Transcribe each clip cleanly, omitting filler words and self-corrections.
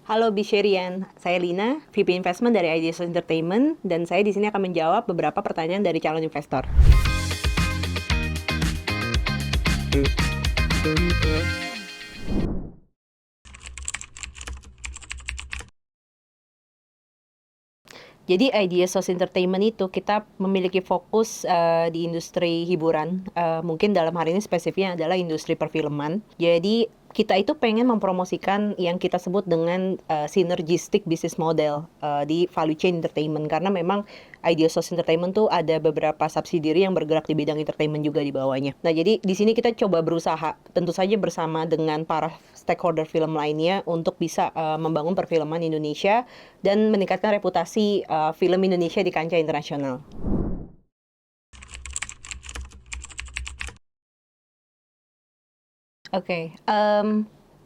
Halo Bisherian, saya Lina, VP Investment dari Ideas Entertainment, dan saya di sini akan menjawab beberapa pertanyaan dari calon investor. Jadi Ideas Entertainment itu kita memiliki fokus di industri hiburan. Mungkin dalam hari ini spesifiknya adalah industri perfilman. Jadi kita itu pengen mempromosikan yang kita sebut dengan synergistic business model di value chain entertainment, karena memang Ideas Entertainment tuh ada beberapa subsidiary yang bergerak di bidang entertainment juga di bawahnya. Nah, jadi di sini kita coba berusaha, tentu saja bersama dengan para stakeholder film lainnya untuk bisa membangun perfilman Indonesia dan meningkatkan reputasi film Indonesia di kancah internasional. Oke,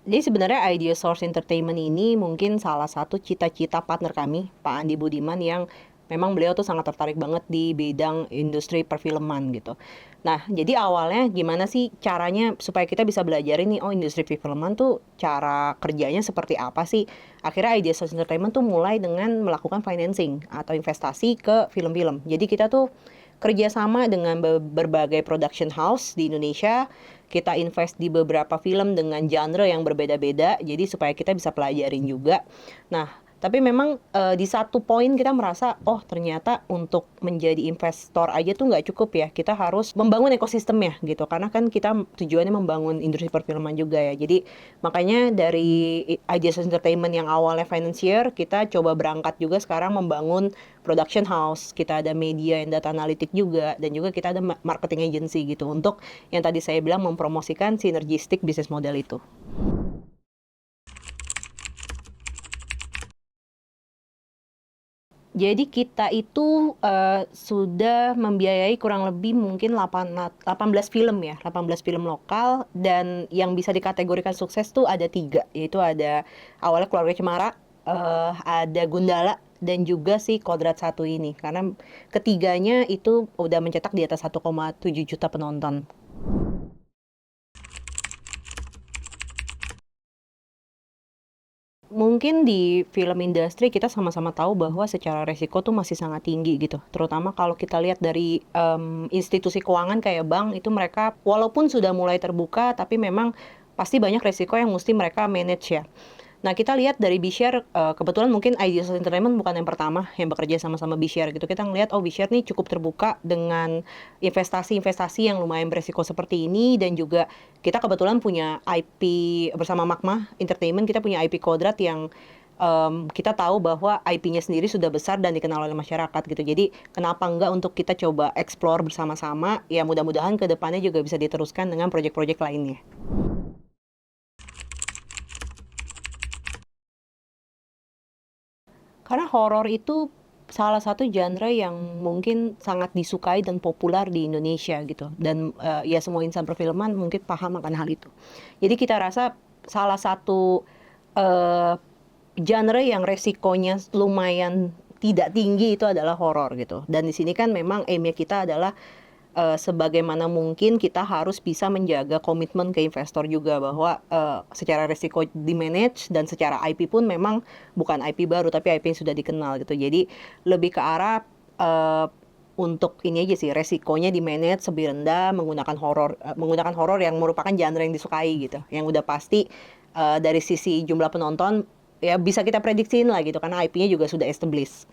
jadi sebenarnya Idea Source Entertainment ini mungkin salah satu cita-cita partner kami, Pak Andi Budiman, yang memang beliau tuh sangat tertarik banget di bidang industri perfilman gitu. Nah, jadi awalnya gimana sih caranya supaya kita bisa belajar ini, oh industri perfilman tuh cara kerjanya seperti apa sih? Akhirnya Idea Source Entertainment tuh mulai dengan melakukan financing atau investasi ke film-film. Jadi kita tuh kerjasama dengan berbagai production house di Indonesia. Kita invest di beberapa film dengan genre yang berbeda-beda, jadi supaya kita bisa pelajarin juga. Nah, tapi memang di satu poin kita merasa, oh ternyata untuk menjadi investor aja tuh nggak cukup ya. Kita harus membangun ekosistemnya gitu. Karena kan kita tujuannya membangun industri perfilman juga ya. Jadi makanya dari Ideas Entertainment yang awalnya financier, kita coba berangkat juga sekarang membangun production house. Kita ada media and data analytic juga. Dan juga kita ada marketing agency gitu. Untuk yang tadi saya bilang mempromosikan synergistic business model itu. Jadi kita itu sudah membiayai kurang lebih mungkin 18 film ya, 18 film lokal, dan yang bisa dikategorikan sukses tuh ada 3, yaitu ada awalnya Keluarga Cemara, ada Gundala, dan juga si Kodrat satu ini. Karena ketiganya itu udah mencetak di atas 1,7 juta penonton. Mungkin di film industri kita sama-sama tahu bahwa secara resiko tuh masih sangat tinggi gitu. Terutama kalau kita lihat dari institusi keuangan kayak bank, itu mereka walaupun sudah mulai terbuka, tapi memang pasti banyak resiko yang mesti mereka manage ya. Nah, kita lihat dari B-Share, kebetulan mungkin Ideas Entertainment bukan yang pertama yang bekerja sama-sama B-Share gitu. Kita ngelihat, oh B-Share nih cukup terbuka dengan investasi-investasi yang lumayan beresiko seperti ini, dan juga kita kebetulan punya IP bersama Magma Entertainment, kita punya IP Kodrat yang kita tahu bahwa IP-nya sendiri sudah besar dan dikenal oleh masyarakat gitu. Jadi kenapa enggak untuk kita coba explore bersama-sama, ya mudah-mudahan ke depannya juga bisa diteruskan dengan proyek-proyek lainnya. Karena horor itu salah satu genre yang mungkin sangat disukai dan populer di Indonesia gitu. Dan ya semua insan perfilman mungkin paham akan hal itu. Jadi kita rasa salah satu uh, genre yang resikonya lumayan tidak tinggi itu adalah horor gitu. Dan di sini kan memang aimnya kita adalah sebagaimana mungkin kita harus bisa menjaga komitmen ke investor juga, bahwa secara risiko di manage dan secara IP pun memang bukan IP baru tapi IP yang sudah dikenal gitu. Jadi lebih ke arah untuk ini aja sih, resikonya di manage lebih rendah menggunakan horor yang merupakan genre yang disukai gitu. Yang udah pasti dari sisi jumlah penonton ya bisa kita prediksiin lah gitu, karena IP-nya juga sudah established.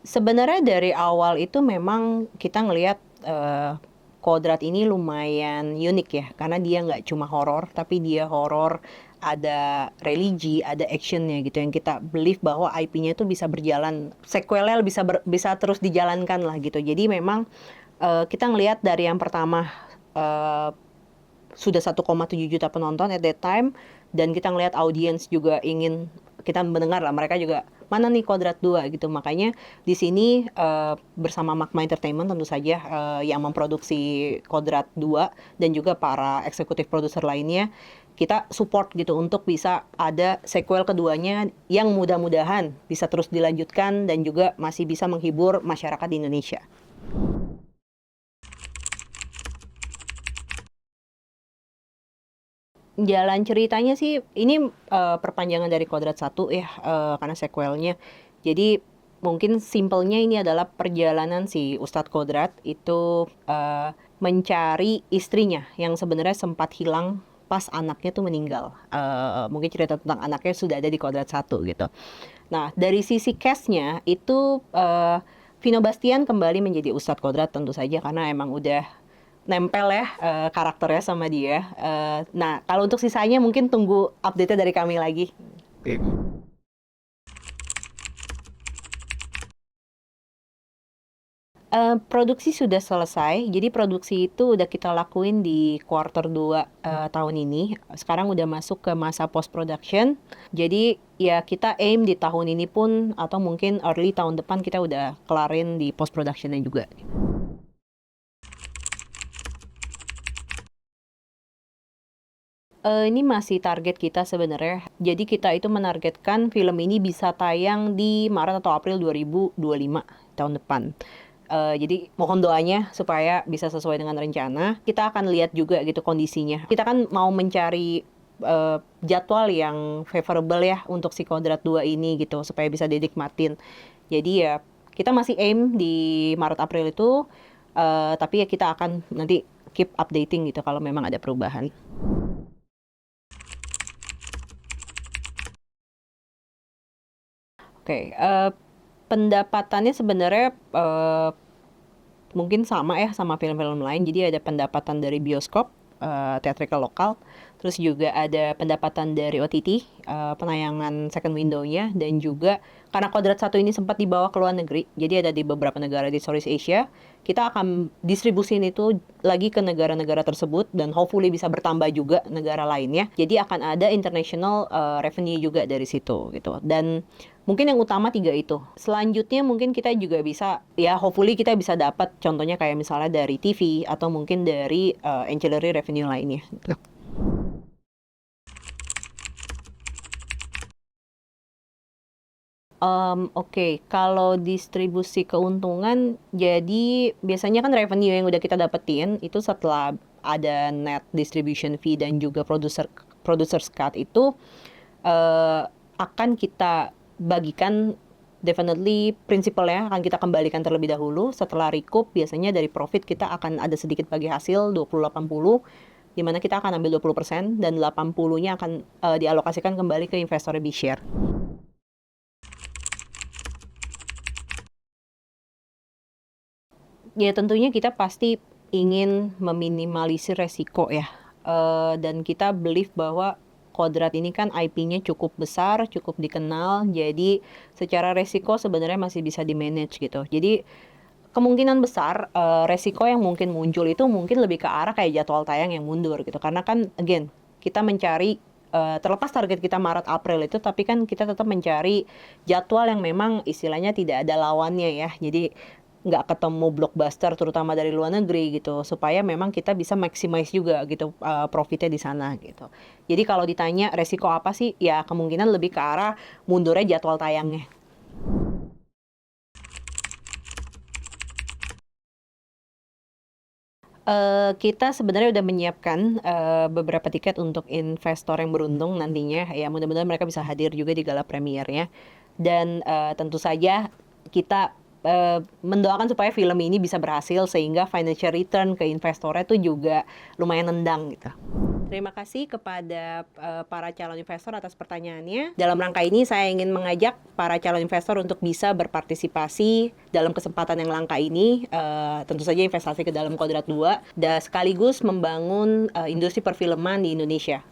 Sebenarnya dari awal itu memang kita ngelihat Kodrat ini lumayan unik ya, karena dia nggak cuma horor, tapi dia horor, ada religi, ada actionnya gitu, yang kita believe bahwa IP-nya itu bisa berjalan, sequelnya bisa terus dijalankan lah gitu. Jadi memang kita ngelihat dari yang pertama eh, sudah 1,7 juta penonton at that time, dan kita ngelihat audiens juga ingin, kita mendengar lah mereka juga mana nih Kodrat 2 gitu. Makanya di sini bersama Magma Entertainment tentu saja yang memproduksi Kodrat 2 dan juga para eksekutif produser lainnya, kita support gitu untuk bisa ada sequel keduanya yang mudah-mudahan bisa terus dilanjutkan dan juga masih bisa menghibur masyarakat di Indonesia. Jalan ceritanya sih ini perpanjangan dari Kodrat satu ya, karena sequelnya. Jadi mungkin simpelnya ini adalah perjalanan si Ustadz Kodrat itu mencari istrinya yang sebenarnya sempat hilang pas anaknya tuh meninggal. Mungkin cerita tentang anaknya sudah ada di Kodrat satu gitu. Nah, dari sisi cast-nya itu Vino Bastian kembali menjadi Ustadz Kodrat tentu saja karena emang udah nempel ya karakternya sama dia. Nah, kalau untuk sisanya mungkin tunggu update-nya dari kami lagi. Produksi sudah selesai, jadi produksi itu udah kita lakuin di quarter 2 tahun ini. Sekarang udah masuk ke masa post production. Jadi ya kita aim di tahun ini pun atau mungkin early tahun depan kita udah kelarin di post productionnya juga. Ini masih target kita sebenarnya. Jadi kita itu menargetkan film ini bisa tayang di Maret atau April 2025 tahun depan. Jadi mohon doanya supaya bisa sesuai dengan rencana. Kita akan lihat juga gitu kondisinya. Kita kan mau mencari jadwal yang favorable ya untuk si Kodrat 2 ini gitu supaya bisa dinikmatin. Jadi ya kita masih aim di Maret April itu, tapi ya kita akan nanti keep updating gitu kalau memang ada perubahan. Oke, pendapatannya sebenarnya mungkin sama ya sama film-film lain. Jadi ada pendapatan dari bioskop, theatrical lokal, terus juga ada pendapatan dari OTT, penayangan second window-nya, dan juga karena Kodrat satu ini sempat dibawa ke luar negeri, jadi ada di beberapa negara di Southeast Asia, kita akan distribusin itu lagi ke negara-negara tersebut dan hopefully bisa bertambah juga negara lainnya. Jadi akan ada international revenue juga dari situ gitu. Dan mungkin yang utama 3 itu. Selanjutnya mungkin kita juga bisa, ya hopefully kita bisa dapat contohnya kayak misalnya dari TV atau mungkin dari ancillary revenue lainnya. Oke, kalau distribusi keuntungan, jadi biasanya kan revenue yang udah kita dapetin itu setelah ada net distribution fee dan juga producer cut itu akan kita bagikan, definitely prinsipalnya akan kita kembalikan terlebih dahulu. Setelah recoup biasanya dari profit kita akan ada sedikit bagi hasil 20-80, di mana kita akan ambil 20% dan 80-nya akan dialokasikan kembali ke investor B share. Ya tentunya kita pasti ingin meminimalisir resiko ya. Dan kita believe bahwa Kodrat ini kan IP-nya cukup besar, cukup dikenal, jadi secara resiko sebenarnya masih bisa di-manage gitu. Jadi kemungkinan besar resiko yang mungkin muncul itu mungkin lebih ke arah kayak jadwal tayang yang mundur gitu. Karena kan again, kita mencari terlepas target kita Maret April itu, tapi kan kita tetap mencari jadwal yang memang istilahnya tidak ada lawannya ya. Jadi nggak ketemu blockbuster terutama dari luar negeri gitu supaya memang kita bisa maximize juga gitu profitnya di sana gitu. Jadi kalau ditanya resiko apa sih, ya kemungkinan lebih ke arah mundurnya jadwal tayangnya. Kita sebenarnya udah menyiapkan beberapa tiket untuk investor yang beruntung nantinya. Ya mudah-mudahan mereka bisa hadir juga di gala premiernya. Dan tentu saja kita mendoakan supaya film ini bisa berhasil sehingga financial return ke investornya itu juga lumayan nendang gitu. Terima kasih kepada para calon investor atas pertanyaannya. Dalam rangka ini saya ingin mengajak para calon investor untuk bisa berpartisipasi dalam kesempatan yang langka ini. Tentu saja investasi ke dalam Kodrat 2 dan sekaligus membangun industri perfilman di Indonesia.